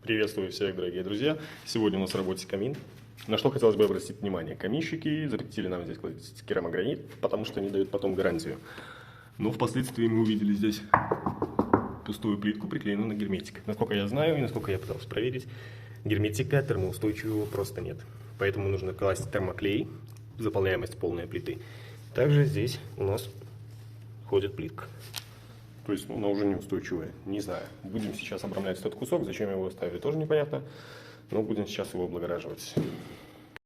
Приветствую всех, дорогие друзья! Сегодня у нас в работе камин. На что хотелось бы обратить внимание. Каминщики запретили нам здесь класть керамогранит, потому что они дают потом гарантию. Но впоследствии мы увидели здесь пустую плитку, приклеенную на герметик. Насколько я знаю и насколько я пытался проверить, герметика термоустойчивого просто нет. Поэтому нужно класть термоклей, заполняемость полной плиты. Также здесь у нас ходит плитка. То есть она уже неустойчивая. Не знаю. Будем сейчас обрамлять этот кусок. Зачем его оставили, тоже непонятно. Но будем сейчас его облагораживать.